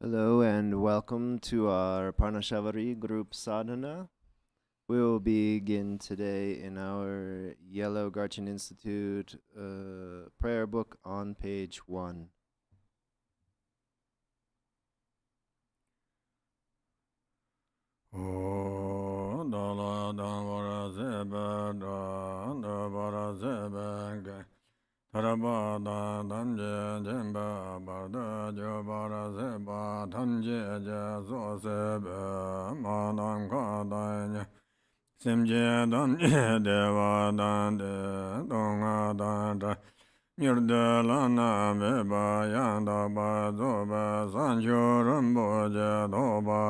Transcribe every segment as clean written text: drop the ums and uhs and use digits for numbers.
Hello and welcome to our Parnashavari group sadhana. We will begin today in our Yellow Garchin Institute prayer book on page 1. Tarabada Danje Jemba Barda Jobara Zeba Tanje Jazo Sebe Madam Kadanya Simje Danje Deva Dande Donga Danda Mirde Lana Beba Yanda Bazoba Sanjo Rumboja Doba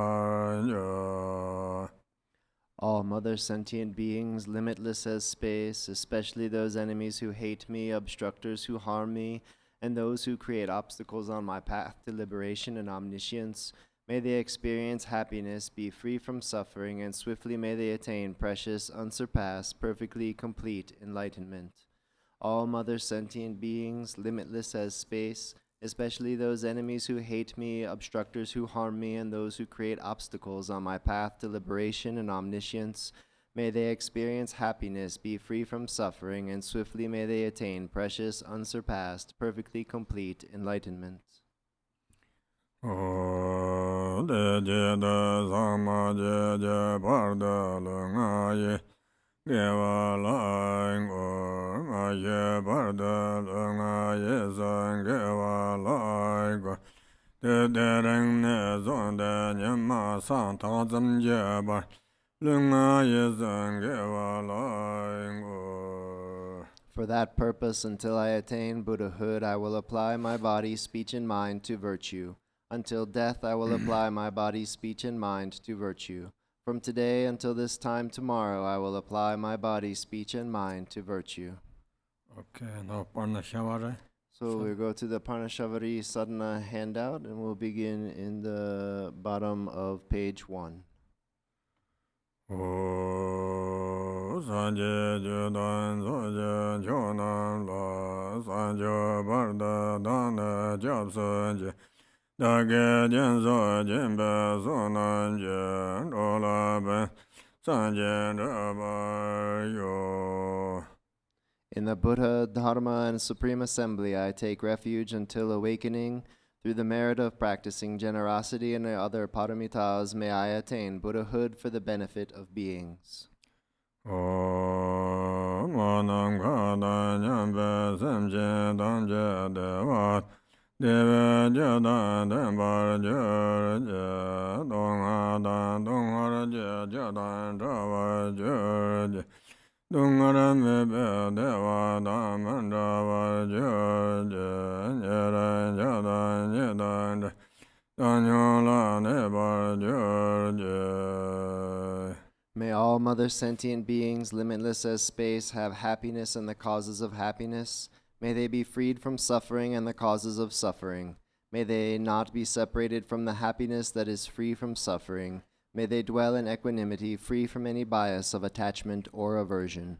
All mother sentient beings, limitless as space, especially those enemies who hate me, obstructors who harm me, and those who create obstacles on my path to liberation and omniscience, may they experience happiness, be free from suffering, and swiftly may they attain precious, unsurpassed, perfectly complete enlightenment. All mother sentient beings, limitless as space, especially those enemies who hate me, obstructors who harm me, and those who create obstacles on my path to liberation and omniscience, may they experience happiness, be free from suffering, and swiftly may they attain precious, unsurpassed, perfectly complete enlightenment. For that purpose, until I attain Buddhahood, I will apply my body, speech, and mind to virtue. Until death, I will apply my body, speech, and mind to virtue. From today until this time tomorrow, I will apply my body, speech, and mind to virtue. Okay, now Parnashavari. So we'll go to the Parnashavari sadhana handout, and we'll begin in the bottom of page 1. Sanje Judan Soja Chonan La Sanjo Barda Dana Japsanje Dage Jenso Jimbe Sonan Jen Rola Sanje Rabayo. In the Buddha, Dharma, and Supreme Assembly, I take refuge until awakening. Through the merit of practicing generosity and other paramitas, may I attain Buddhahood for the benefit of beings. Manam Kada Nyambe Semje Damje Devat Deve Jada Dembar Jurje Donga Dan Dongar Jadan Rava Jurje Dungara Mebe Deva Damandava Jurje Nyere Jadan Yedan Danyola Nebar Jurje. May all mother sentient beings, limitless as space, have happiness and the causes of happiness. May they be freed from suffering and the causes of suffering. May they not be separated from the happiness that is free from suffering. May they dwell in equanimity, free from any bias of attachment or aversion.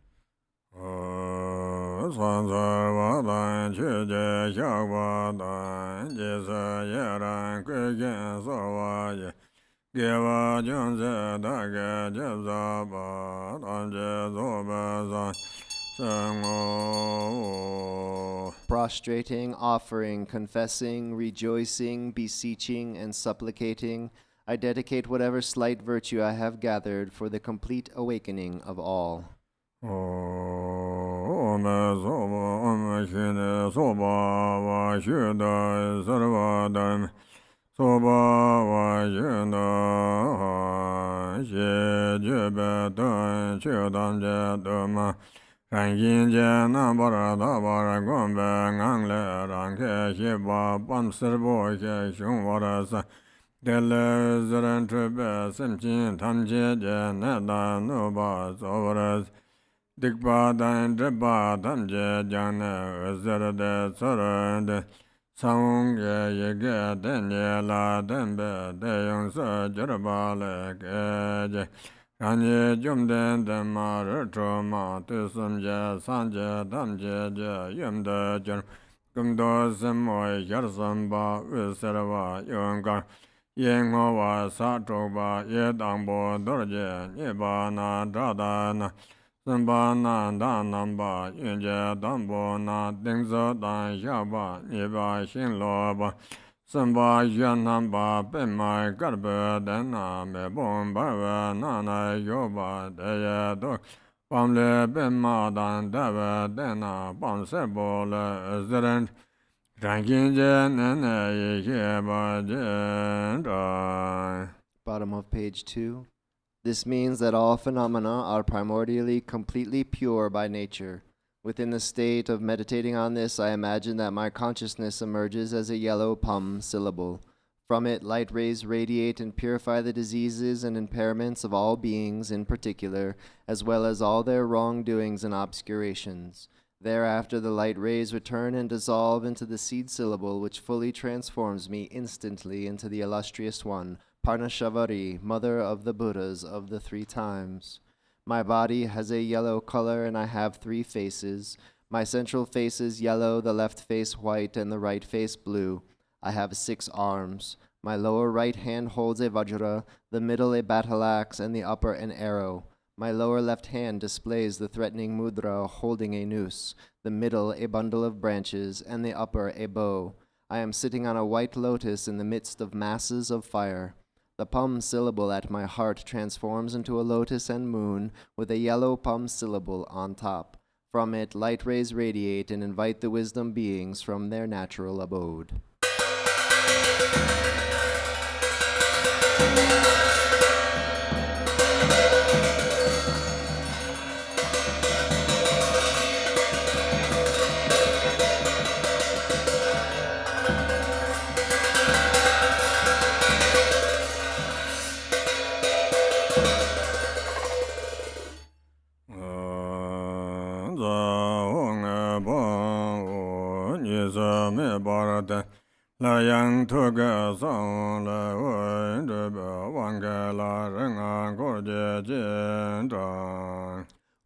Prostrating, offering, confessing, rejoicing, beseeching, and supplicating, I dedicate whatever slight virtue I have gathered for the complete awakening of all. Dikpa dan dripa tamje jane zerde sarade saungye yege denye la dembe deyong sa jirba le geje ranye jumden demar troma tusumje sanje tamje je yumde jir Gumdo Semo Yarsamba Visarva Yongar Yengova Satroba Yedambo Dorje Yebana Dadana Sambana Danamba Yunja Dambo Na Dingzo Dan Yaba Yeba Shinloba Samba Yanamba Bema Garba Dana Mebom Barva Nana Yoba Daya Dor Bamle Bema Dan Dava Dana Bam Serbola Zerent Bottom of page 2. This means that all phenomena are primordially completely pure by nature. Within the state of meditating on this, I imagine that my consciousness emerges as a yellow pum syllable. From it, light rays radiate and purify the diseases and impairments of all beings in particular, as well as all their wrongdoings and obscurations. Thereafter, the light rays return and dissolve into the seed syllable, which fully transforms me instantly into the illustrious one, Parnashavari, mother of the Buddhas of the 3 times. My body has a yellow color, and I have 3 faces. My central face is yellow, the left face white, and the right face blue. I have 6 arms. My lower right hand holds a vajra, the middle a battle axe, and the upper an arrow. My lower left hand displays the threatening mudra holding a noose, the middle a bundle of branches, and the upper a bow. I am sitting on a white lotus in the midst of masses of fire. The pum syllable at my heart transforms into a lotus and moon with a yellow pum syllable on top. From it, light rays radiate and invite the wisdom beings from their natural abode.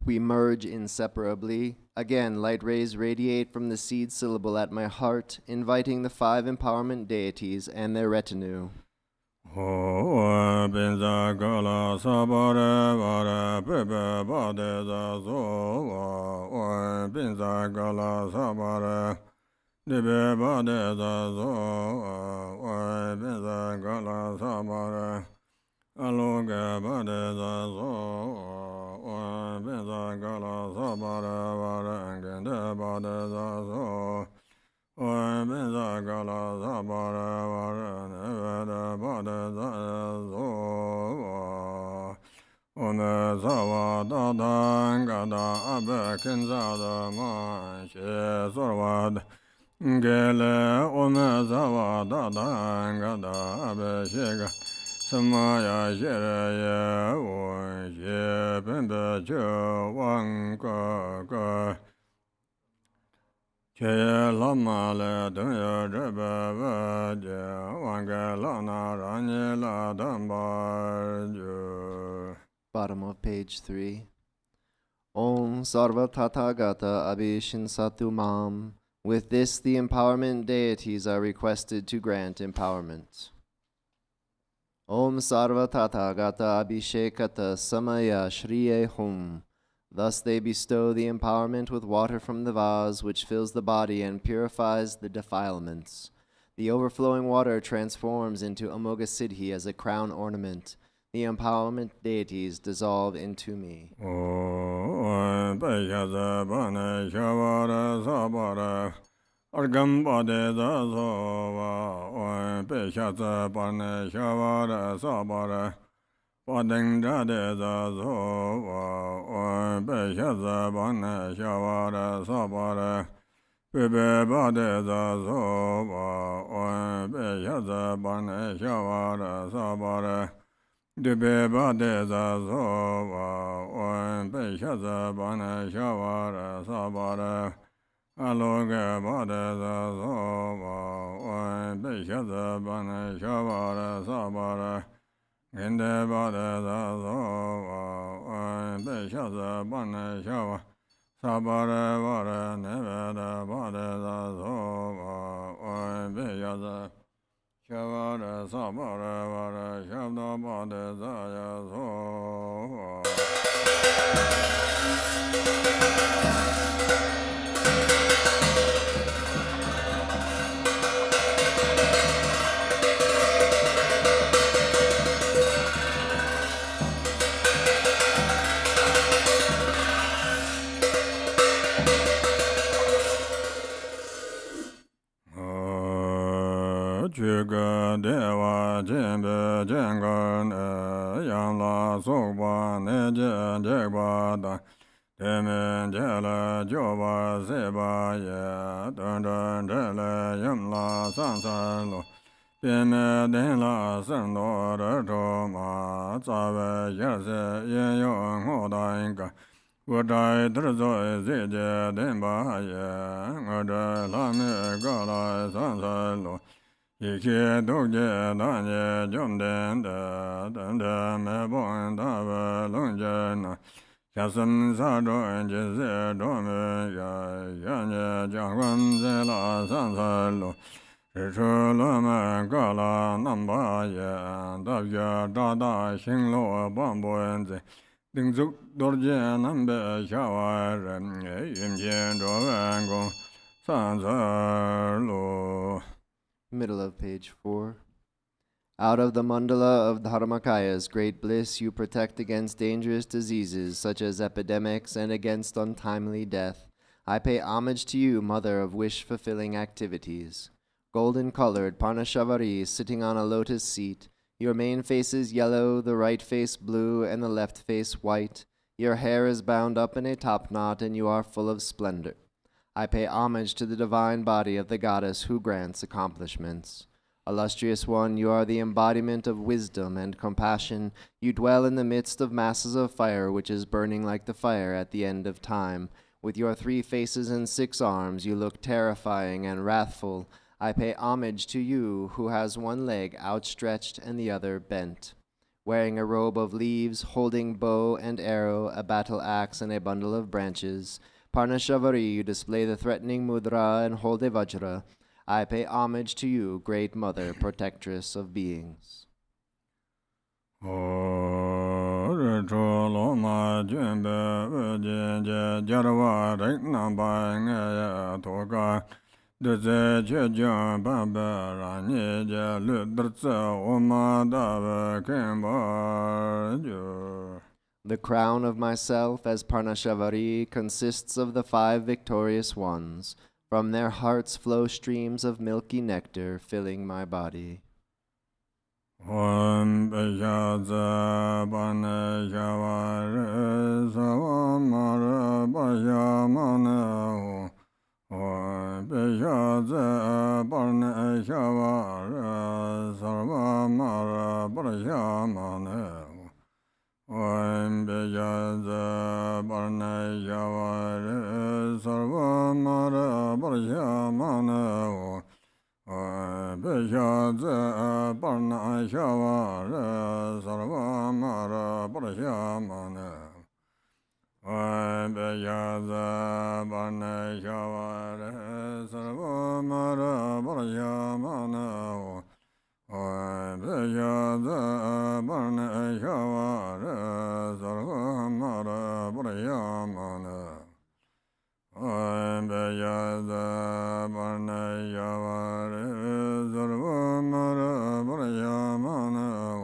We merge inseparably. Again, light rays radiate from the seed syllable at my heart, inviting the 5 empowerment deities and their retinue. Bottom of page 3. Om Sarva Tathagata Abhishinsatu Mam. With this, the empowerment deities are requested to grant empowerment. Om Sarva Tathagata Abhishekata Samaya Shriye Hum. Thus they bestow the empowerment with water from the vase which fills the body and purifies the defilements. The overflowing water transforms into Amoga Siddhi as a crown ornament. The empowerment deities dissolve into me. Sabare vare nevede bade da zova oi beyaza Shavare sabare vare shabda bade zaya zova Juga dewa jembe jengan yang la sokpa ne jen jekpa da Demen jele joba seba ye dun dun jele yam la san san lo Bime den la san do de to ma za we ye se yin yong ho da yin ga Wo dai de zo zi je den ba ye ngo de la me ga la san san lo Yikye dokye danye jomden de dende me bon da we longje na Yasam sa do enje ze do me ya yanye jangwan ze la san sa lo Rishu lo me ga la nam ba ye da ye da da xing lo ban bo en ze Ding zuk dorje nam be xia wa ren yim jian zhuo wen gong san sa lo Middle of page 4. Out of the mandala of Dharmakayas, great bliss, you protect against dangerous diseases such as epidemics and against untimely death. I pay homage to you, mother of wish-fulfilling activities. Golden-colored Parnashavari, sitting on a lotus seat, your main face is yellow, the right face blue, and the left face white. Your hair is bound up in a top knot, and you are full of splendor. I pay homage to the divine body of the goddess who grants accomplishments. Illustrious one, you are the embodiment of wisdom and compassion. You dwell in the midst of masses of fire, which is burning like the fire at the end of time. With your 3 faces and 6 arms, you look terrifying and wrathful. I pay homage to you, who has 1 leg outstretched and the other bent. Wearing a robe of leaves, holding bow and arrow, a battle axe, and a bundle of branches, Parnashavari, you display the threatening mudra and hold a vajra. I pay homage to you, great mother, protectress of beings. Lama jembe je jarwa rek namba ngaya toga Deze je jan bamba rani je lu drtsa oma da Khenpo jo The crown of myself as Parnashavari consists of the 5 victorious ones. From their hearts flow streams of milky nectar, filling my body. Om Beyaza Bane Yavare Savamara Bayamana Om Beyaza Bane Yavare Savamara Bayamana Om Beyaza Bane Yavare Savamara Bayamana Beyaza Parna Shavara Sarvamara Parashamana Beyaza Parna Shavara Sarvamara Parashamana Beyaza Parna Shavara Sarvamara Parashamana Beyaza Parna Shavara Sarvamara Parashamana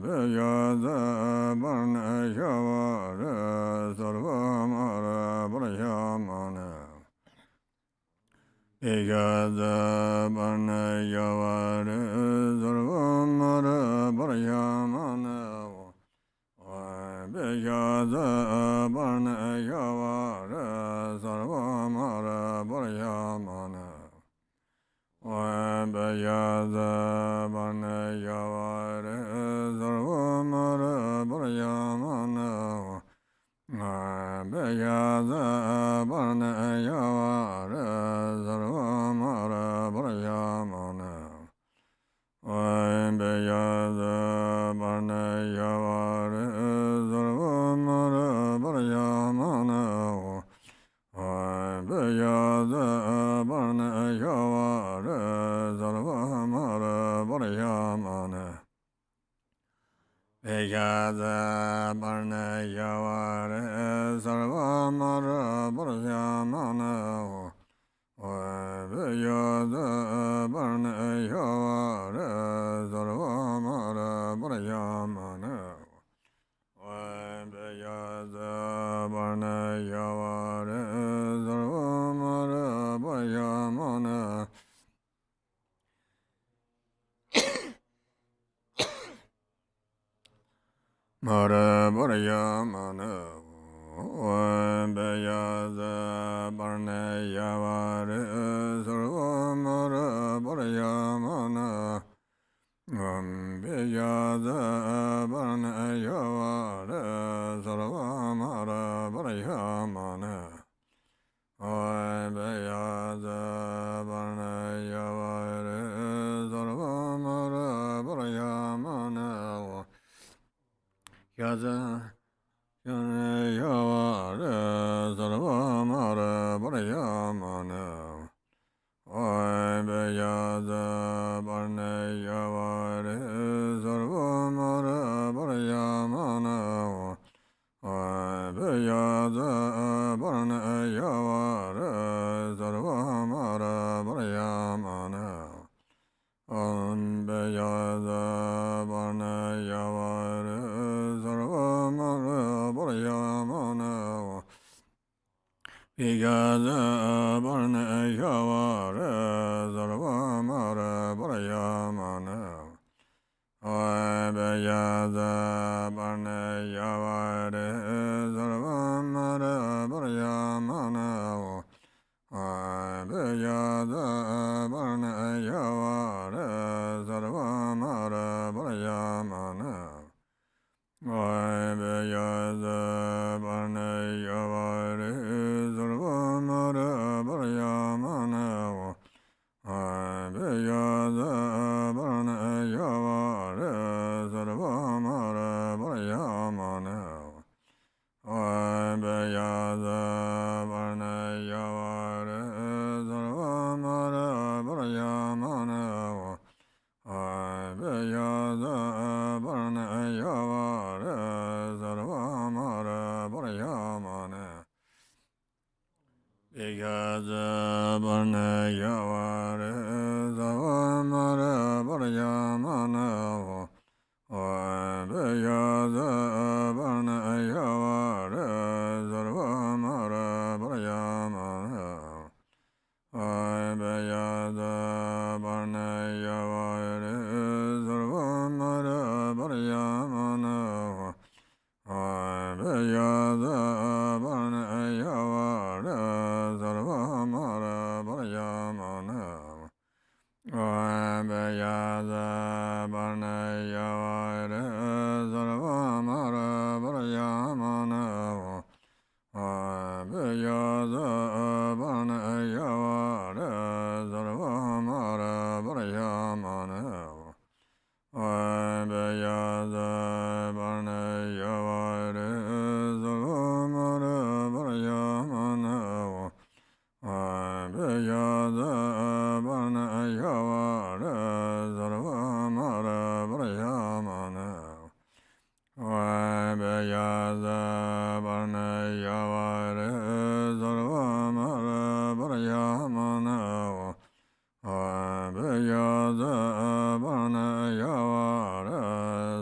Beyaza Parna Shavara Sarvamara Parashamana Beyaza Parna Shavara Sarvamara Parashamana Beyaza Parna Shavara Sarvamara Parashamana Beyaza Parna Shavara Sarvamara Parashamana Beyaza Parna Shavara Sarvamara Parashamana Beyaza Parna Shavara Sarvamara Parashamana Vegaza Barna Yavare Sarva Mara Barayamana Vegaza Barna Yavare Sarva Mara Barayamana Vegaza Barna Yavare Sarva Mara Barayamana Mara Barayamana Beyaza Barne Yavare Sarva Mara Barayamana Beyaza Barne Yavare Sarva Mara Barayamana Beyaza Barne Yavare Sarva Mara Barayamana Yaza Yavare Sarva Mara Barayamana Beyaza Barne Yavare Sarva Mara Barayamana Beyaza Barne Yavare Sarva Mara Barayamana Beyaza Barne Yavare Sarva Mara Barayamana Beyaza Barne Yavare Sarva Mara Barayamana Beyaza Barne Yavare Sarva Mara Barayamana Beyaza Barne Yavare Sarva Mara Barayamana Beyaza Barne Yavare Sarva Mara Barayamana Beyaza Barne Yavare Sarva Mara Barayamana Beyaza Barne Yavare Sarva Mara Barayamana Beyaza Barne Yavare Sarva Mara Barayamana Beyaza Barne Yavare Sarva Mara Barayamana Beyaza Barne Yavare Sarva Mara Barayamana Beyaza Barne Yavare Sarva Mara Barayamana Beyaza Barne Yavare Sarva Mara Barayamana Beyaza Barne Yavare Sarva Mara Barayamana Beyaza Barne Yavare Sarva Mara Barayamana Beyaza Barne Yavare Sarva Mara Barayamana Beyaza Barne Yavare Sarva Mara Barayamana Beyaza Barne Yavare Sarva Mara Barayamana Beyaza Barne Yavare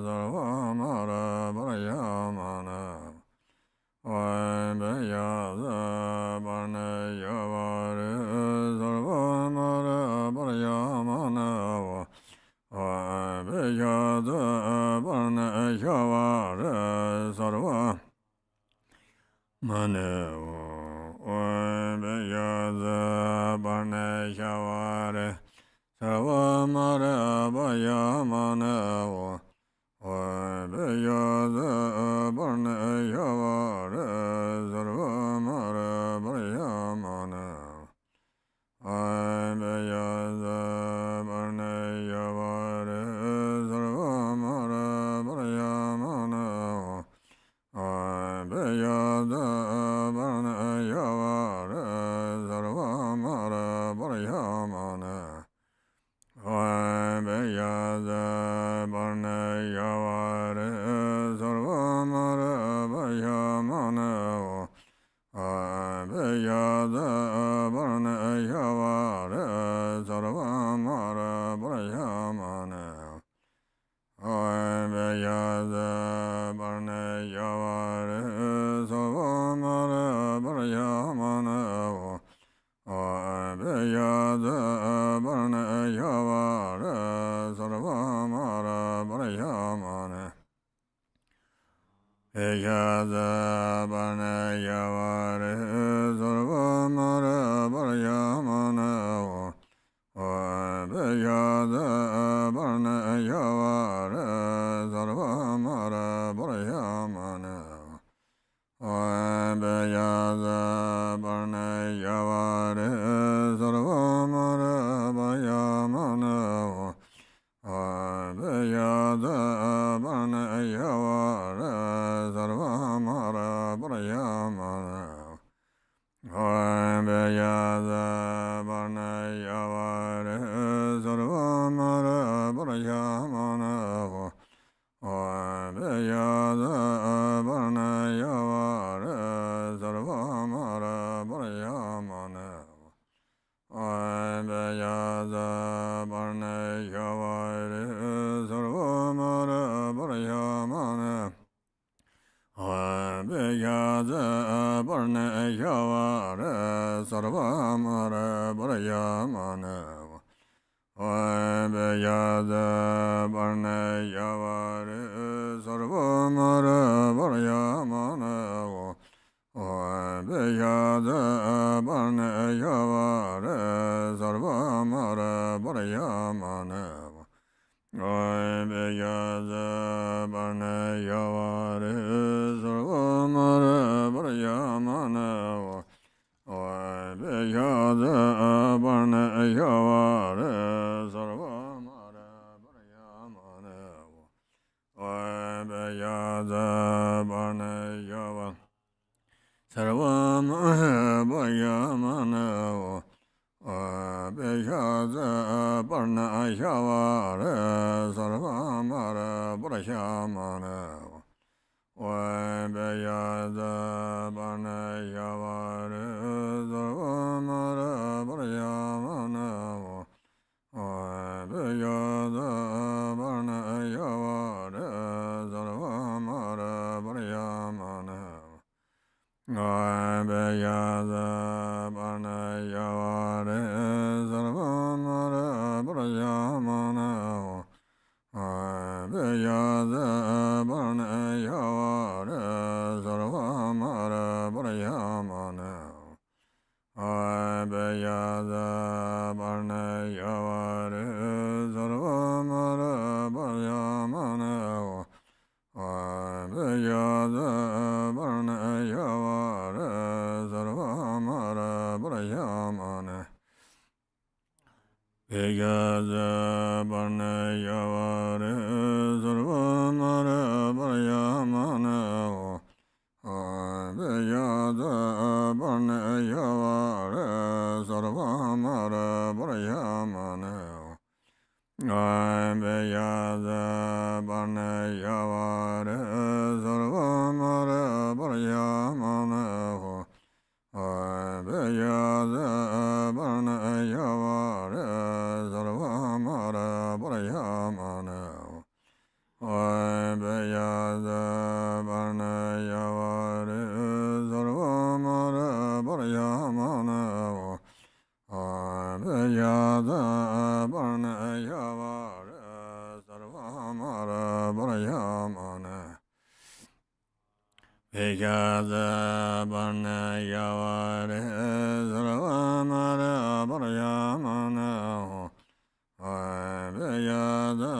Sarva Mara Barayamana Beyaza Barne Yavare Sarva Mara Barayamana Beyaza Barne Yavare Sarva Mane Beyaza Barne Yavare Sarva Mara Barayamana Beyaza Barne Yavare Sarva Mara Barayamana Beyaza Barne Yavare Sarva Mara Barayamana Beyaza Barne Yavare Sarva Mara Barayamana Beyaza Beyaza Barne Yavare Savamara Barayamana Beyaza Barne Yavare Sarvamara Barayamana Beyaza Barne Yavare Sarvamara Barayamana Beyaza Barne Yavare Sarvamara Barayamana Beyaza Barne Yavare Sarvamara Barayamana Beyaza Barne Yavare Sarvamara Barayamana Beyaza Barne Yavare Sarvamara Barayamana Beyaza Barne Yavare Sarvamara Barayamana Beyaza Barne Yavare Sarvamara Barayamana Beyaza Barne Yavare Sarvamara Barayamana Beyaza Barne Yavare Sarvamara Barayamana Beyaza Barne Yavare Sarvamara Barayamana Beyaza Barne Yavare Sarvamara Barayamana Beyaza Barne Yavare Sarvamara Barayamana Beyaza Barne Yavare Sarvamara Barayamana Beyaza Barne Yavare Sarvamara Barayamana Beyaza Barne Yavare Sarvamara Barayamana Beyaza Barne Yavare Sarvamara Barayamana Beyaza Barne Yavare Sarvamara Barayamana Beyaza Barne Yavare Sarvamara Barayamana Beyaza Barne Yavare Sarvamara Barayamana Beyaza Barne Yavare Sarvamara Barayamana Beyaza Barne Yavare Sarvamara Barayamana Beyaza Barne Yavare Sarvamara Barayamana Beyaza Barne Yavare Sarvamara Barayamana Beyaza Barne Yavare Sarvamara Barayamana Beyaza Barne Yavare Sarvamara Barayamana Beyaza Barne Yavare Sarvamara Barayamana Beyaza Barne Yavare Sarvamara Barayamana Beyaza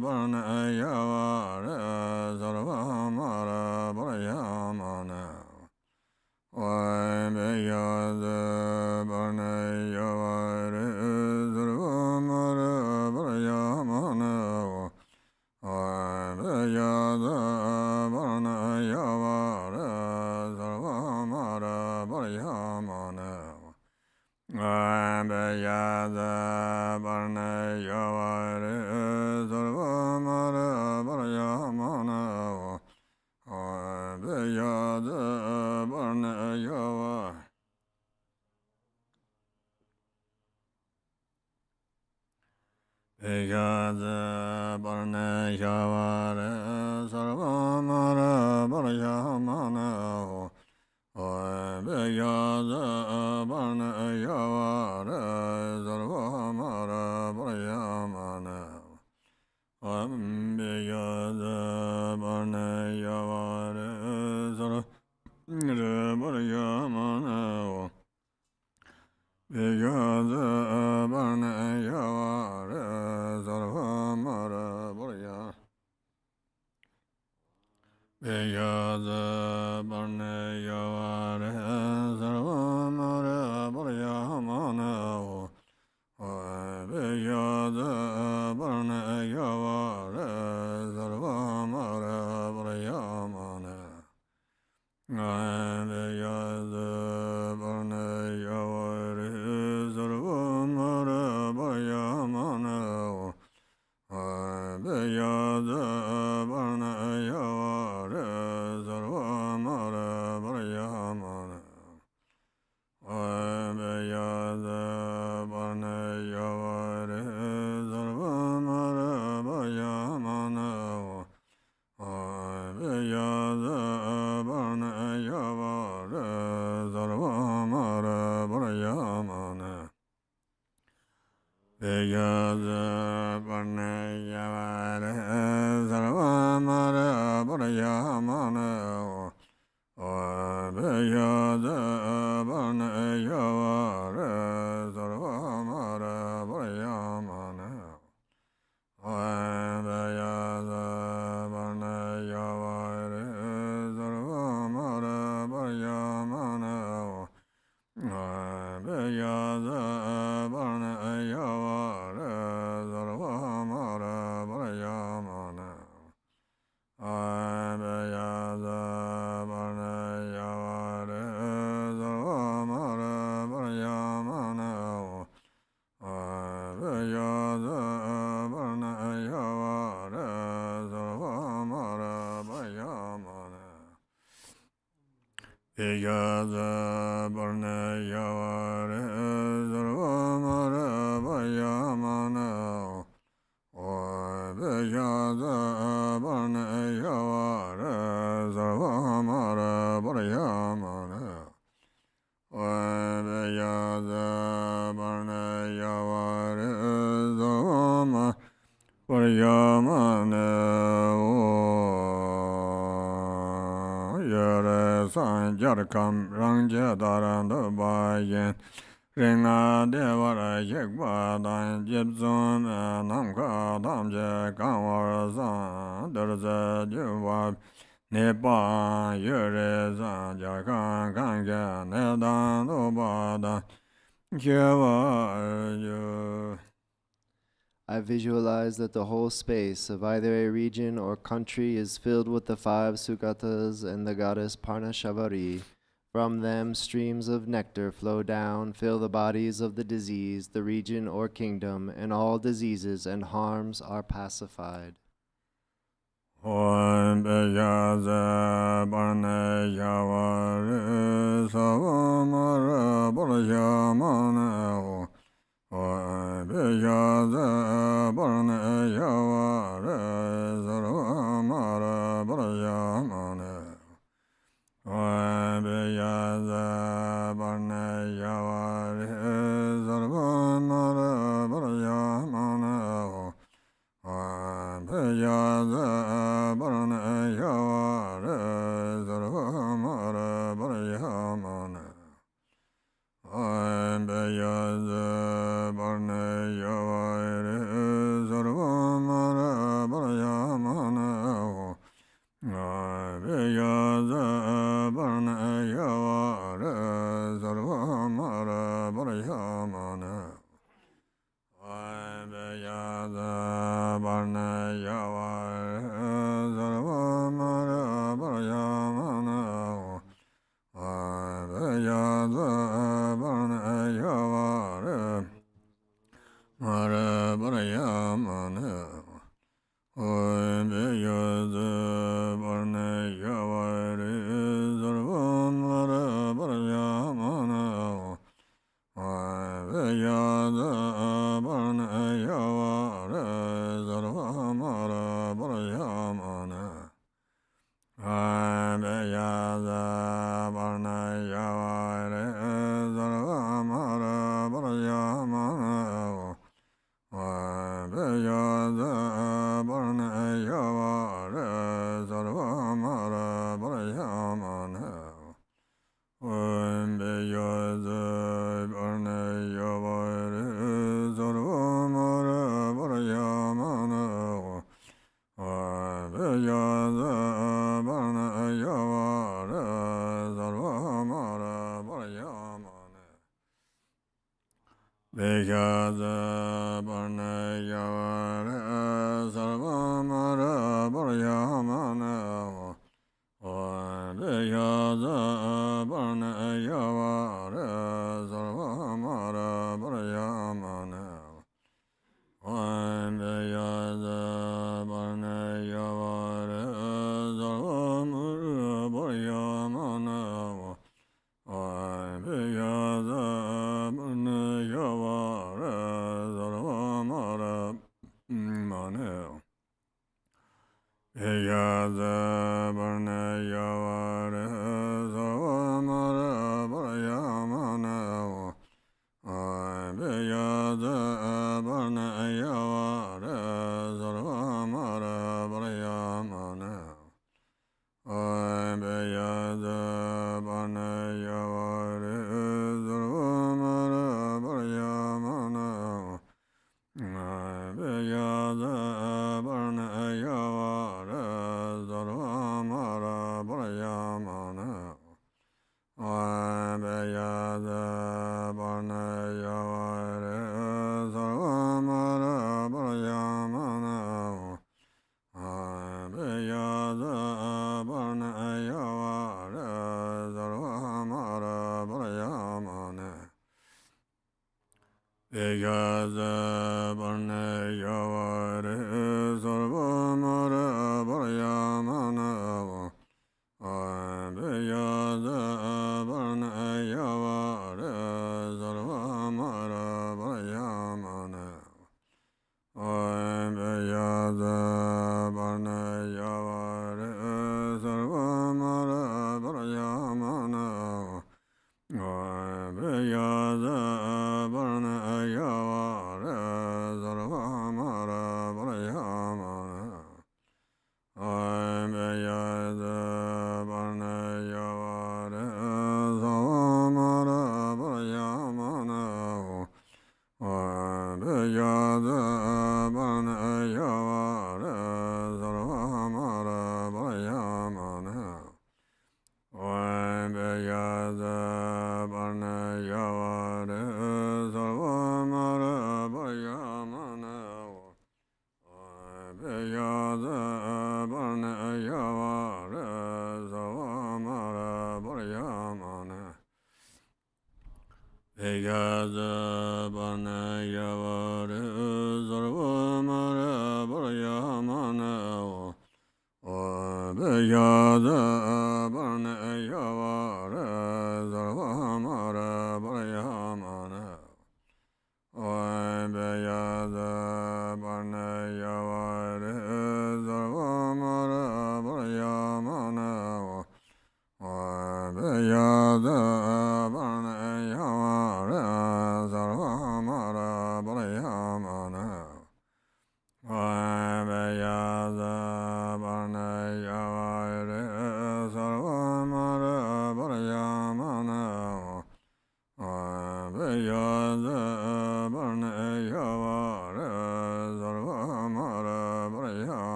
Barne Yavare Sarvamara Barayamana Beyaza Barne Yavare Sarvamara Barayamana Beyaza Barne Yavare Sarvamara Barayamana Beyaza Barne Yavare Sarvamara Barayamana Beyaza Barne Yavare Beyaza Barne Yavare Jarkam Rangja Daranda Bayan Ringa Devara Yekba Dan Jibzon Namka Damja Kanwar Zan Darza Jewab Nepa Yure Zan Jarkan Kanga Nedan Obada Jeva. I visualize that the whole space of either a region or country is filled with the 5 Sugatas and the goddess Parnashavari. From them, streams of nectar flow down, fill the bodies of the diseased, the region or kingdom, and all diseases and harms are pacified.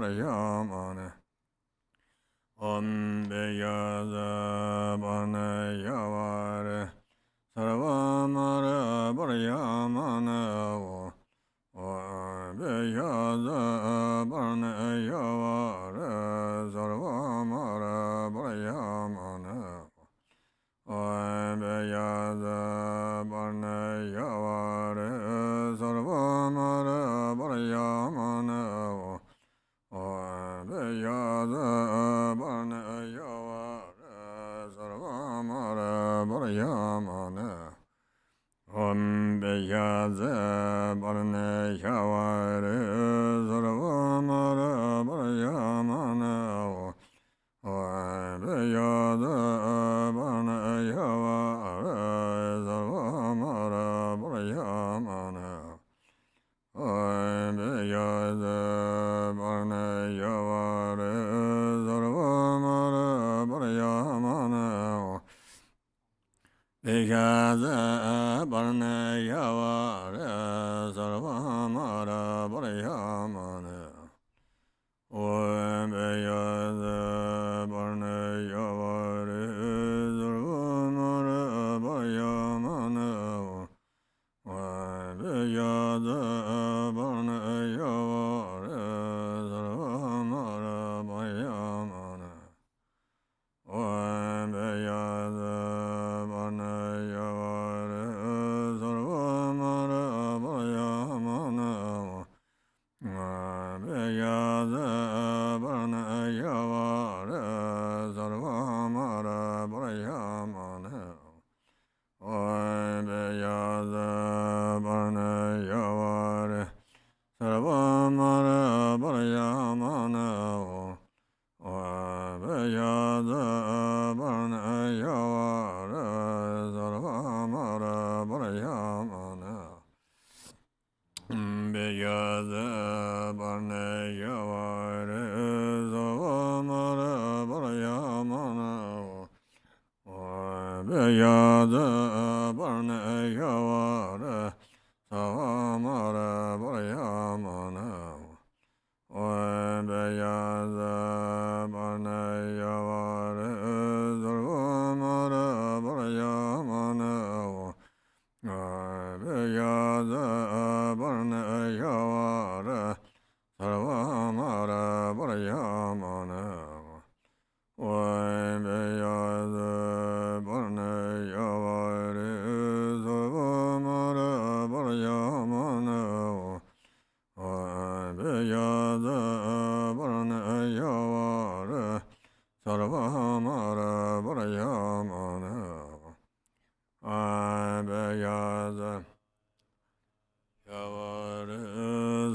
Parayamana Om Beyaza Parnayavare Sarvamara Parayamana Om Beyaza Parnayavare Sarvamara Parayamana Om Beyaza Parnayavare Sarvamara Parayamana Om Beyaza Parnayavare Sarvamara Parayamana Om Beyaza Parnayavare Sarvamara Parayamana Om Beyaza Parnayavare Sarvamara Parayamana Om Beyaza Parnayavare Sarvamara Parayamana Beyaza Parnayavare Sarvamara Parayamana Om Beyaza Parnayavare Sarvamara Parayamana Om Beyaza Parnayavare Sarvamara Parayamana Om Beyaza Parnayavare Sarvamara Parayamana Om Beyaza Parnayavare Sarvamara Parayamana Om Beyaza Parnayavare Sarvamara Parayamana Om Beyaza Parnayavare Sarvamara Parayamana Beyaza Parnayavare Sarvamara Parayamana Om Beyaza Parnayavare Sarvamara Parayamana Om Beyaza Parnayavare Sarvamara Parayamana Om Beyaza Parnayavare Sarvamara Parayamana Om Beyaza Parnayavare Sarvamara Parayamana Om Beyaza Parnayavare Sarvamara Parayamana Om Beyaza Yavare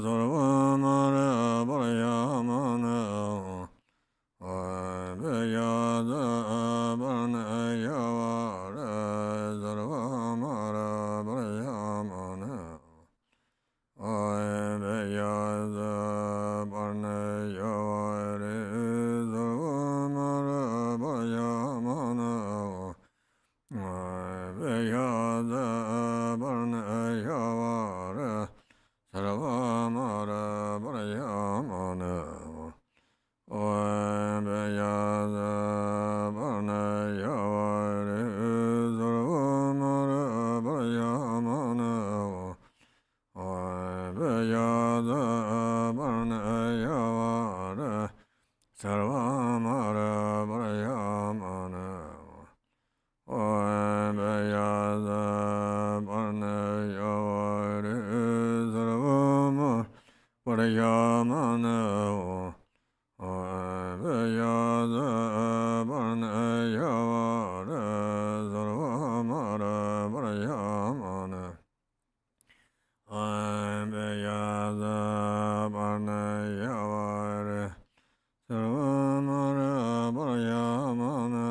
Sarvamara Parayamana Om Beyaza Parnayavare Sarvamara Parayamana Om Beyaza Parnayavare Sarvamara Parayamana Om Beyaza Parnayavare Sarvamara Parayamana Om Beyaza Parnayavare Sarvamara Parayamana Om Beyaza Parnayavare Sarvamara Parayamana Om Beyaza Parnayavare Sarvamara Parayamana Om Beyaza Parnayavare Sarvamara Parayamana Om Beyaza Parnayavare Sarvamara Parayamana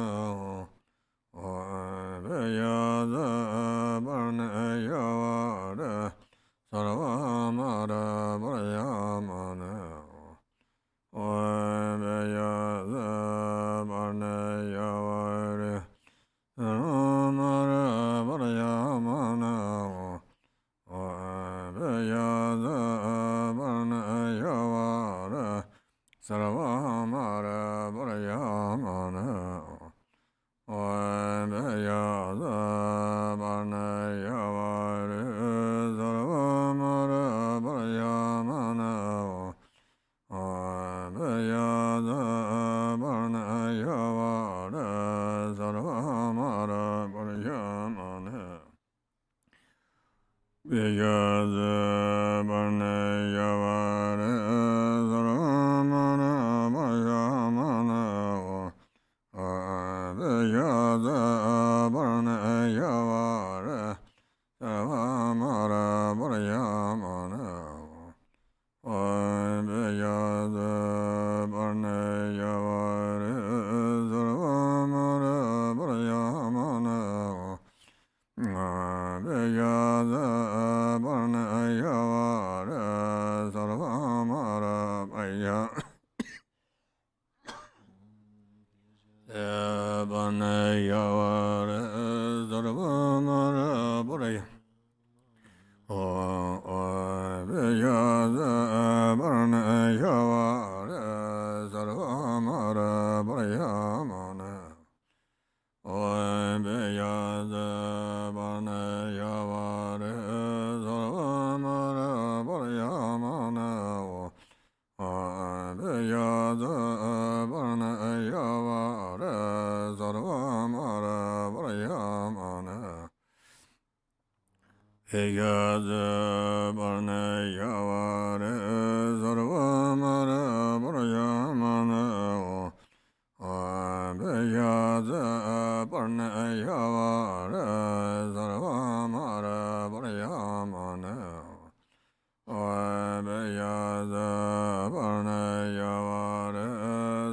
Om Beyaza Parnayavare Sarvamara Parayamana Om Beyaza Parnayavare Sarvamara Parayamana Sarvamara Parayamana Oebeyaza Parnayavare Sarvamara Parayamana Oebeyaza Parnayavare Sarvamara Parayamana Beyaza Parnayavare Sarvamara Parayamana Oebeyaza Parnayavare Sarvamara Parayamana Oebeyaza Parnayavare Sarvamara Parayamana Oebeyaza Parnayavare Sarvamara Parayamana Parnayavare Sarvamara Parayamana Oebeyaza Parnayavare Sarvamara Parayamana Oebeyaza Parnayavare Sarvamara Parayamana Oebeyaza Parnayavare Sarvamara Parayamana Beyaza Parnayavare Sarvamara Parayamana Oebeyaza Parnayavare Sarvamara Parayamana Oebeyaza Parnayavare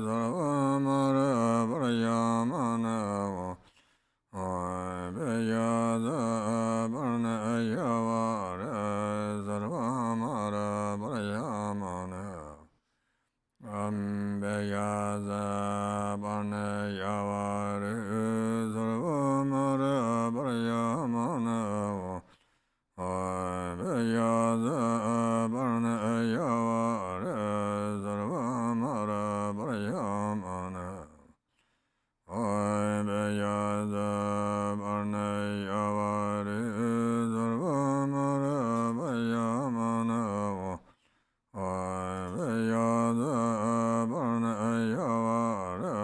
Sarvamara Parayamana Oebeyaza Parnayavare Sarvamara Parayamana Ambeyaza Parnayavare Sarvamara Parayamana Oebeyaza Parnayavare Sarvamara Parayamana Oebeyaza Parnayavare Sarvamara Parayamana Oebeyaza Parnayavare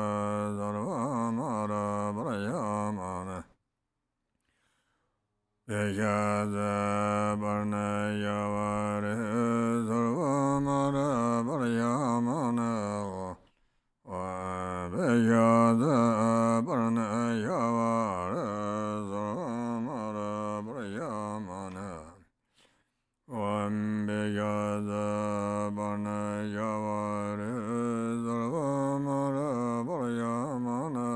Sarvamara Parayamana Beyaza Parnayavare Sarvamara Parayamana Oebeyaza Parnayavare Sarvamara Parayamana Oebeyaza Parnayavare Sarvamara Parayamana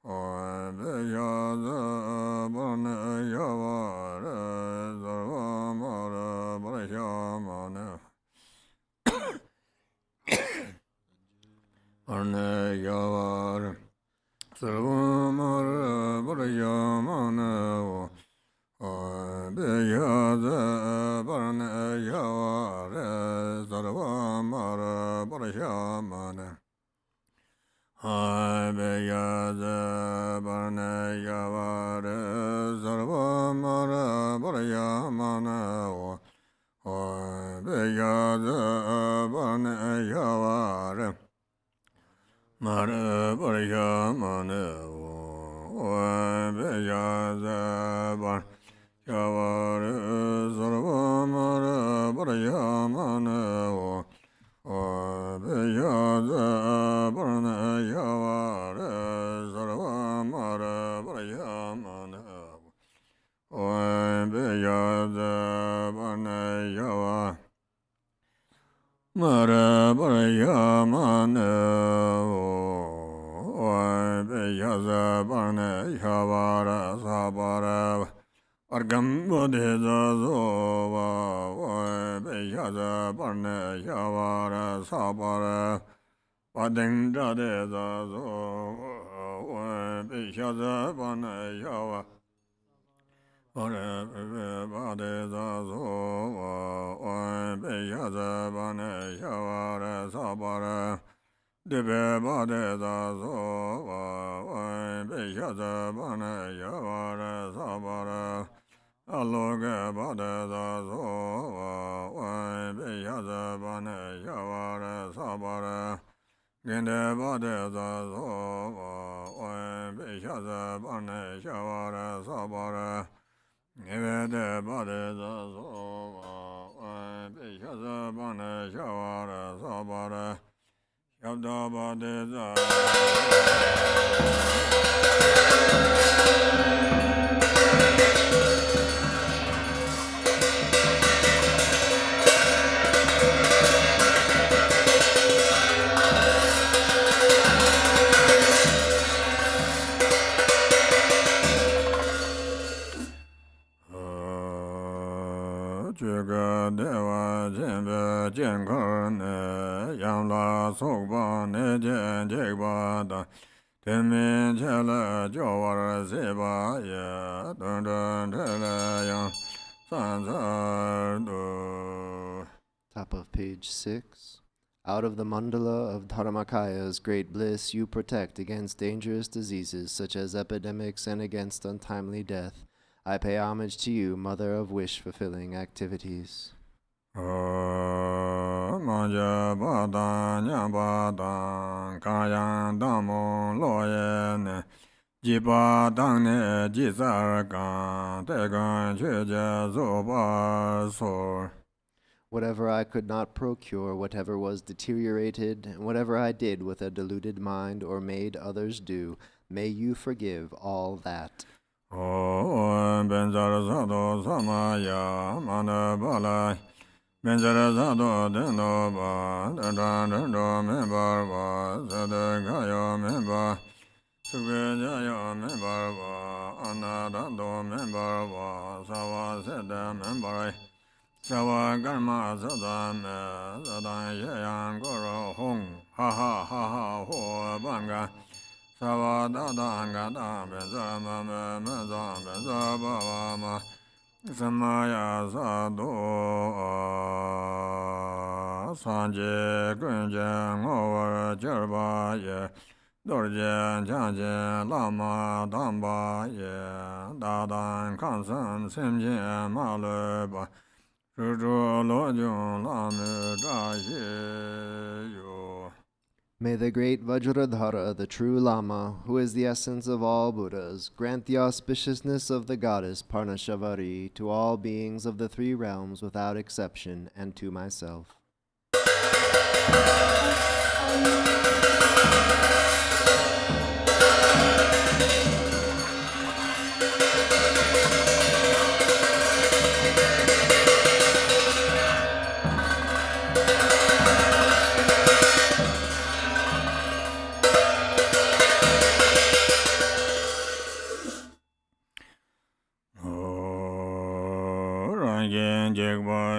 Oebeyaza Parnayavare Sarvamara Parayamana Parnayavare Sarvamara Parayamana Oebeyaza Parnayavare Sarvamara Parayamana Oebeyaza Parnayavare Sarvamara Parayamana Oebeyaza Parnayavare Mara Parayamana Oebeyaza Parnayavare Sarvamara Parayamana Oebeyaza Parnayavare Sarvamara Parayamana Oebeyaza Parnayavare Mara Parayamana Oebeyaza Parnayavare Sabara Argam Bodheza Zova Oebeyaza Parnayavare Sabara Padendra Deza Zova Oebeyaza Parnayavare Ore bade za zo wa be ya za ba ne ya wa re sa ba re de be bade za zo wa be ya za ba ne ya wa re sa ba re allo ge bade za zo wa be ya za ba ne ya wa re sa ba re gende bade za zo wa be ya za ba ne ya wa re sa ba re Nevede bade za zo be shaza bane shawara sabare shabda bade za Juga dewa jembe jenkane yamla sokpa ne jen jekpa da temin chela jowar seba ya dun dun tele yang sansar do. Top of page 6. Out of the mandala of Dharmakaya's great bliss, you protect against dangerous diseases such as epidemics and against untimely death. I pay homage to you, mother of wish-fulfilling activities. Manja bada nyabada kayan damo loyene jiba dangne jizarga tegan cheje zoba sor. Whatever I could not procure, whatever was deteriorated, and whatever I did with a deluded mind or made others do, may you forgive all that. Benzara zado samaya mana balai Benzara zado dendo ba dendo member ba zade gayo member Sube jayo member ba anadando member ba sawa sede member Sawa garma zadame zadan yeyan goro hong ha ha ha ha ho banga Sava da da ga da be za ma me za be za ba wa ma samaya sa do san je gun je ngo wa je ba ye dor je chang je lama dam ba ye da dan kan san sim je ma le ba zhu zhu lo jun la me da ye yo. May the great Vajradhara, the true Lama, who is the essence of all Buddhas, grant the auspiciousness of the goddess Parnashavari to all beings of the three realms without exception, and to myself.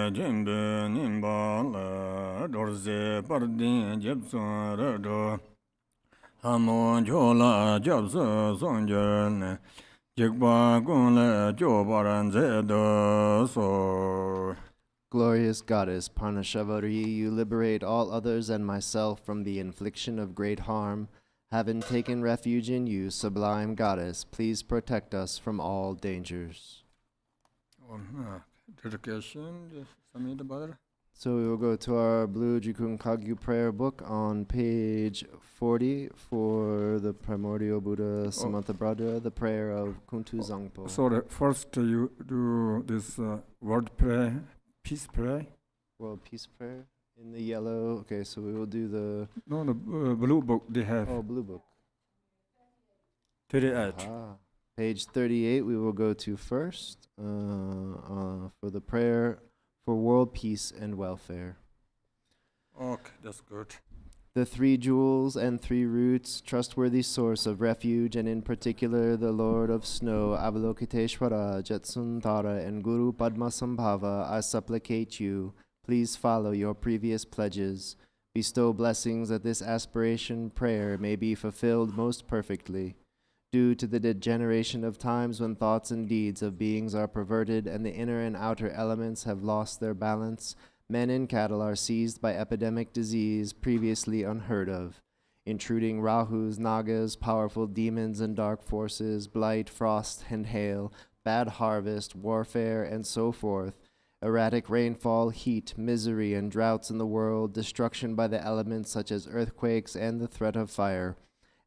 Jimbe nimba la dorze pardin jebson rado Hamo jola jabso sonjerne Jigba gunle jobaran zedo so. Glorious goddess Parnashavari, you liberate all others and myself from the infliction of great harm. Having taken refuge in you, sublime goddess, please protect us from all dangers. Dedication, Samita Badr. So we will go to our blue Jikun Kagyu prayer book on page 40 for the primordial Buddha Samantabhadra, the prayer of Kuntuzangpo. So first you do this word prayer, peace prayer. World Peace Prayer in the yellow. Okay, so we will do the... No, the blue book they have. Oh, blue book. 38. Page 38 we will go to first for the prayer for world peace and welfare. Okay, that's good. The three jewels and three roots, trustworthy source of refuge, and in particular the Lord of Snow, Avalokiteshvara, Jetsundara, and Guru Padmasambhava, I supplicate you, please follow your previous pledges. Bestow blessings that this aspiration prayer may be fulfilled most perfectly. Due to the degeneration of times when thoughts and deeds of beings are perverted and the inner and outer elements have lost their balance, men and cattle are seized by epidemic disease previously unheard of. Intruding Rahus, Nagas, powerful demons and dark forces, blight, frost, and hail, bad harvest, warfare, and so forth, erratic rainfall, heat, misery, and droughts in the world, destruction by the elements such as earthquakes and the threat of fire,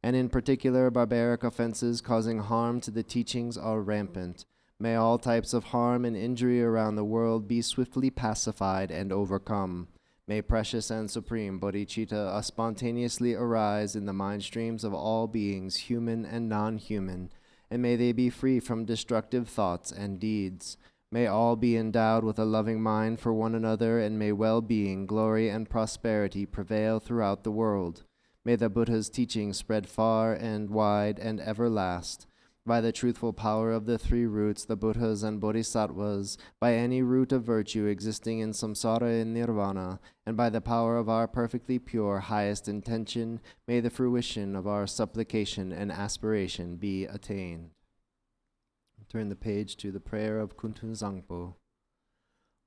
and in particular barbaric offenses causing harm to the teachings are rampant. May all types of harm and injury around the world be swiftly pacified and overcome. May precious and supreme bodhicitta spontaneously arise in the mind streams of all beings, human and non-human, and may they be free from destructive thoughts and deeds. May all be endowed with a loving mind for one another, and may well-being, glory, and prosperity prevail throughout the world. May the Buddha's teachings spread far and wide and ever last. By the truthful power of the three roots, the Buddhas and Bodhisattvas, by any root of virtue existing in samsara and nirvana, and by the power of our perfectly pure highest intention, may the fruition of our supplication and aspiration be attained. Turn the page to the prayer of Kuntuzangpo.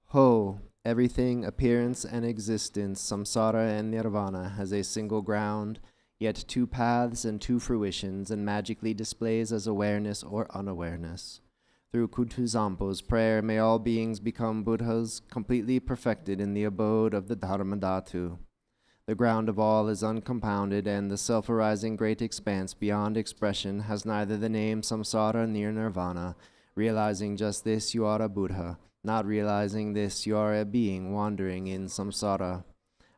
Ho! Everything, appearance and existence, samsara and nirvana, has a single ground, yet two paths and two fruitions, and magically displays as awareness or unawareness. Through Kuntuzangpo's prayer, may all beings become Buddhas, completely perfected in the abode of the Dharmadhatu. The ground of all is uncompounded, and the self-arising great expanse beyond expression has neither the name samsara nor nirvana. Realizing just this, you are a Buddha. Not realizing this, you are a being wandering in samsara.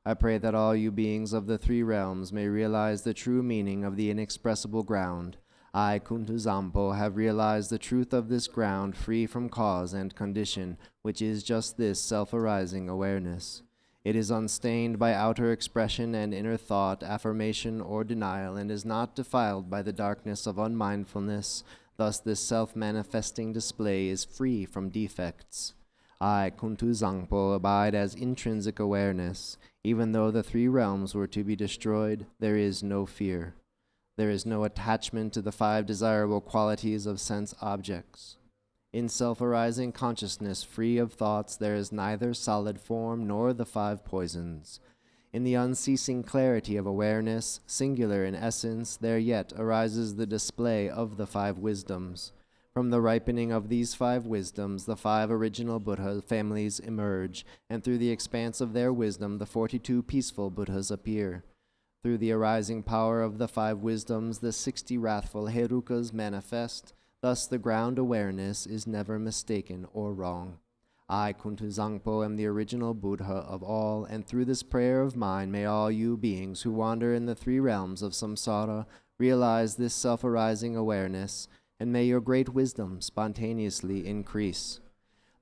I pray that all you beings of the three realms may realize the true meaning of the inexpressible ground. I, Kuntuzangpo, have realized the truth of this ground free from cause and condition, which is just this self-arising awareness. It is unstained by outer expression and inner thought, affirmation, or denial, and is not defiled by the darkness of unmindfulness. Thus this self-manifesting display is free from defects. I, Kuntuzangpo, abide as intrinsic awareness. Even though the three realms were to be destroyed, there is no fear. There is no attachment to the five desirable qualities of sense objects. In self-arising consciousness, free of thoughts, there is neither solid form nor the five poisons. In the unceasing clarity of awareness, singular in essence, there yet arises the display of the five wisdoms. From the ripening of these five wisdoms, the five original Buddha families emerge, and through the expanse of their wisdom, the 42 peaceful Buddhas appear. Through the arising power of the five wisdoms, the 60 wrathful Herukas manifest. Thus the ground awareness is never mistaken or wrong. I, Kuntuzangpo, am the original Buddha of all, and through this prayer of mine, may all you beings who wander in the three realms of samsara realize this self-arising awareness, and may your great wisdom spontaneously increase.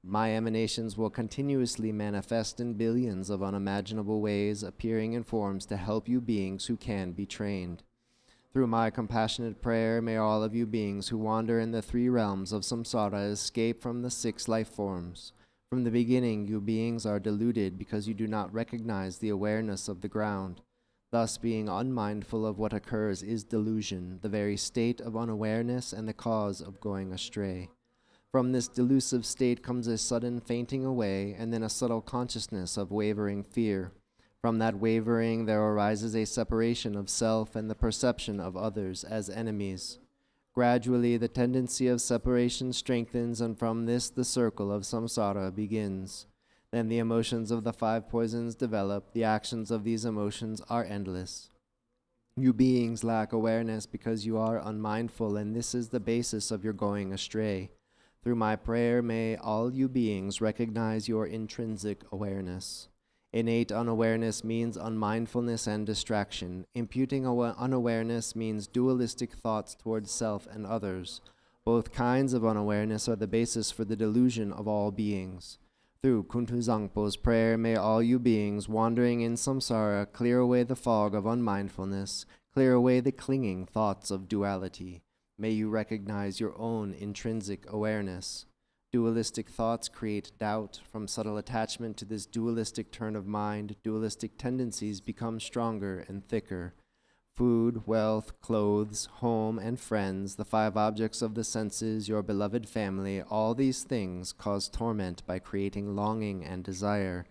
My emanations will continuously manifest in billions of unimaginable ways, appearing in forms to help you beings who can be trained. Through my compassionate prayer, may all of you beings who wander in the three realms of samsara escape from the 6 life forms. From the beginning, you beings are deluded because you do not recognize the awareness of the ground. Thus, being unmindful of what occurs is delusion, the very state of unawareness and the cause of going astray. From this delusive state comes a sudden fainting away, and then a subtle consciousness of wavering fear. From that wavering, there arises a separation of self and the perception of others as enemies. Gradually, the tendency of separation strengthens, and from this the circle of samsara begins. Then the emotions of the 5 poisons develop. The actions of these emotions are endless. You beings lack awareness because you are unmindful, and this is the basis of your going astray. Through my prayer, may all you beings recognize your intrinsic awareness. Innate unawareness means unmindfulness and distraction. Imputing unawareness means dualistic thoughts towards self and others. Both kinds of unawareness are the basis for the delusion of all beings. Through Kuntuzangpo's prayer, may all you beings wandering in samsara clear away the fog of unmindfulness, clear away the clinging thoughts of duality. May you recognize your own intrinsic awareness. Dualistic thoughts create doubt. From subtle attachment to this dualistic turn of mind, dualistic tendencies become stronger and thicker. food, wealth, clothes, home, and friends, the 5 objects of the senses, your beloved family, all these things cause torment by creating longing and desire.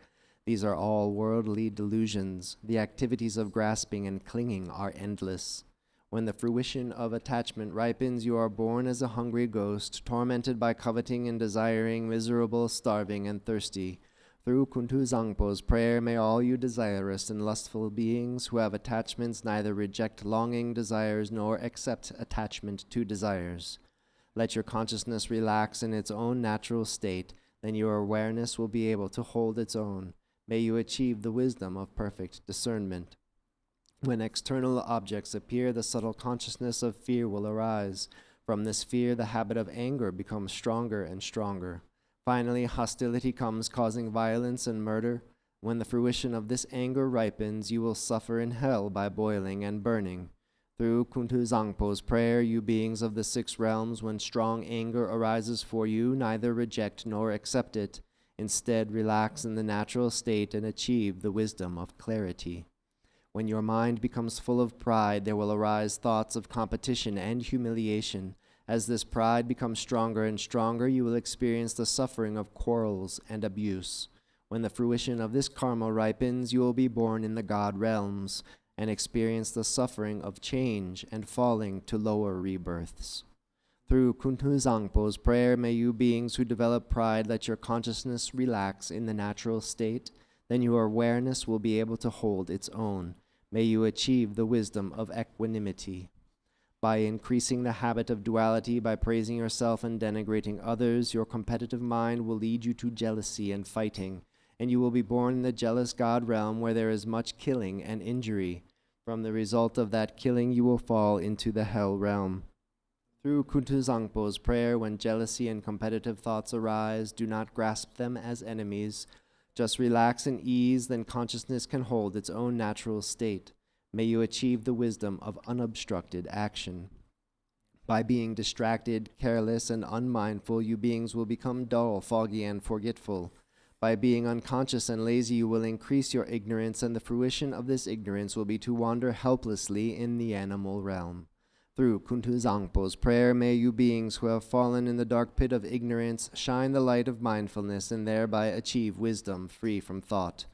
These are all worldly delusions. The activities of grasping and clinging are endless. When the fruition of attachment ripens, you are born as a hungry ghost, tormented by coveting and desiring, miserable, starving, and thirsty. Through Kuntuzangpo's prayer, may all you desirous and lustful beings who have attachments neither reject longing desires nor accept attachment to desires. Let your consciousness relax in its own natural state, then your awareness will be able to hold its own. May you achieve the wisdom of perfect discernment. When external objects appear, the subtle consciousness of fear will arise. From this fear, the habit of anger becomes stronger and stronger. Finally, hostility comes, causing violence and murder. When the fruition of this anger ripens, you will suffer in hell by boiling and burning. Through Kuntuzangpo's prayer, you beings of the 6 realms, when strong anger arises for you, neither reject nor accept it. Instead, relax in the natural state and achieve the wisdom of clarity. When your mind becomes full of pride, there will arise thoughts of competition and humiliation. As this pride becomes stronger and stronger, you will experience the suffering of quarrels and abuse. When the fruition of this karma ripens, you will be born in the God realms and experience the suffering of change and falling to lower rebirths. Through Kuntuzangpo's prayer, may you beings who develop pride let your consciousness relax in the natural state, then your awareness will be able to hold its own. May you achieve the wisdom of equanimity. By increasing the habit of duality, by praising yourself and denigrating others, your competitive mind will lead you to jealousy and fighting, and you will be born in the jealous God realm where there is much killing and injury. From the result of that killing, you will fall into the hell realm. Through Kuntuzangpo's prayer, when jealousy and competitive thoughts arise, do not grasp them as enemies. Just relax and ease, then consciousness can hold its own natural state. May you achieve the wisdom of unobstructed action. By being distracted, careless, and unmindful, you beings will become dull, foggy, and forgetful. By being unconscious and lazy, you will increase your ignorance, and the fruition of this ignorance will be to wander helplessly in the animal realm. Through Kuntuzangpo's prayer, may you beings who have fallen in the dark pit of ignorance shine the light of mindfulness and thereby achieve wisdom free from thought.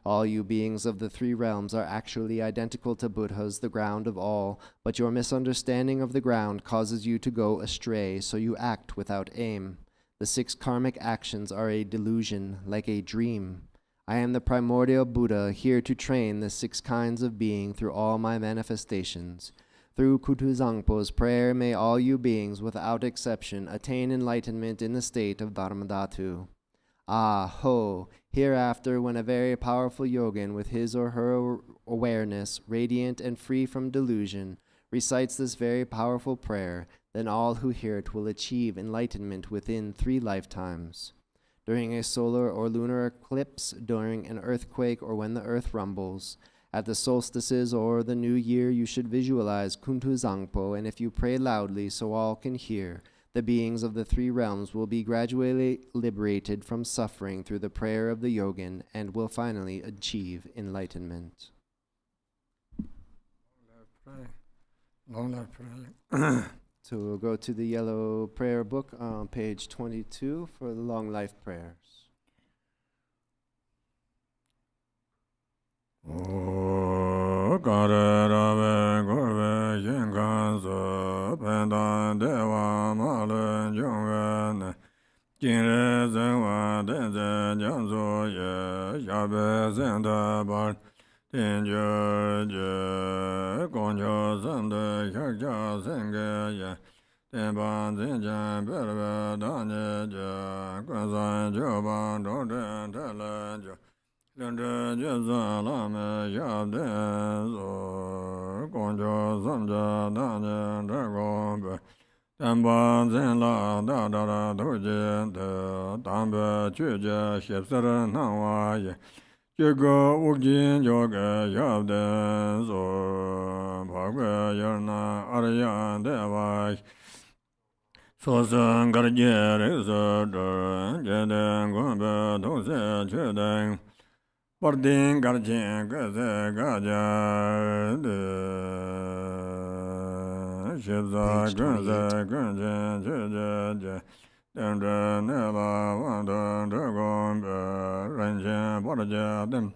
All you beings of the 3 realms are actually identical to Buddhas, the ground of all, but your misunderstanding of the ground causes you to go astray, so you act without aim. The 6 karmic actions are a delusion, like a dream. I am the primordial Buddha, here to train the 6 kinds of being through all my manifestations. Through Kuntuzangpo's prayer, may all you beings, without exception, attain enlightenment in the state of Dharmadhatu. Ah, ho! Hereafter, when a very powerful yogin with his or her awareness, radiant and free from delusion, recites this very powerful prayer, then all who hear it will achieve enlightenment within 3 lifetimes. During a solar or lunar eclipse, during an earthquake, or when the earth rumbles, at the solstices or the new year, you should visualize Kuntuzangpo, and if you pray loudly so all can hear, the beings of the 3 realms will be gradually liberated from suffering through the prayer of the yogin and will finally achieve enlightenment. Long life prayer. So we'll go to the yellow prayer book on page 22 for the long life prayers. O kare rabe gorbe yengan so pendan dewa malen jongwe ne jinre zengwa denze janzo ye yabe zenda bar tenjo je gongjo zende yakja zenge ye tenban zenjan berbe danye je gwanzan joban doden telen jo Lende jeza lama yabde zo gongjo zamja danye dragombe Tenpa zenla da da da doje de dambe chuje shepsara nangwa ye Jega ukjin joge yabde zo Bhagwe yarna arya deva Sosan garje reksa de Jeden gombe dose chuden Pardin Garjin Gaza Gaja Shibza Page 28. Gunza Gunja Jaja Dendra Nela Wanda Dragon Ranjan Baraja Dem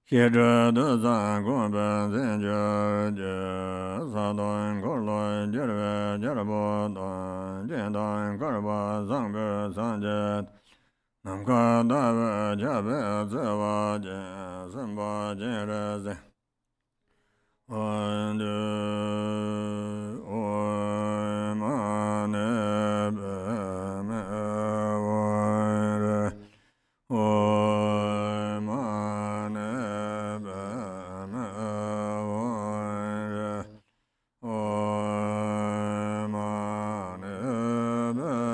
Shedra Dazan Gomba Zenja Sadon Gorloy Jerva Jerabo Jendan Garba Zanga Sanjat Namka Dava Jabe Zewa Jen Samba Jenreze Oy Mane Beme Oy Oy Mane Beme Oy Oy Mane Beme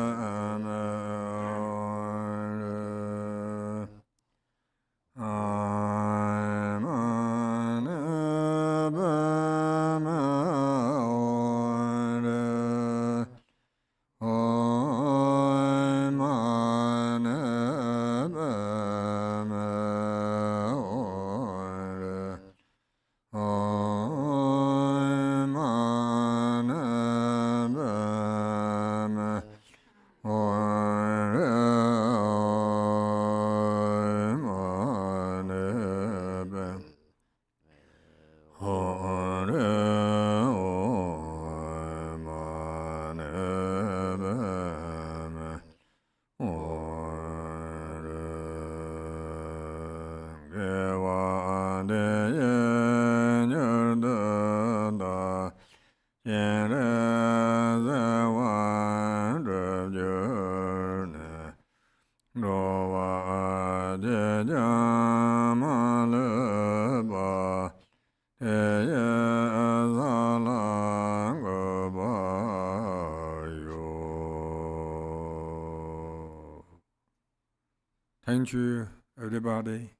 Thank you, everybody.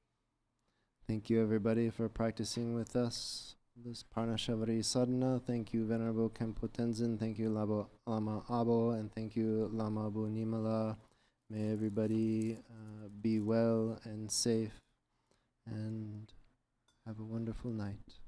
Thank you, everybody, for practicing with us this Parnashavari sadhana. Thank you, Venerable Khenpo Tenzin. Thank you, Lama Abao, and thank you, Lama Bunima. May everybody be well and safe, and have a wonderful night.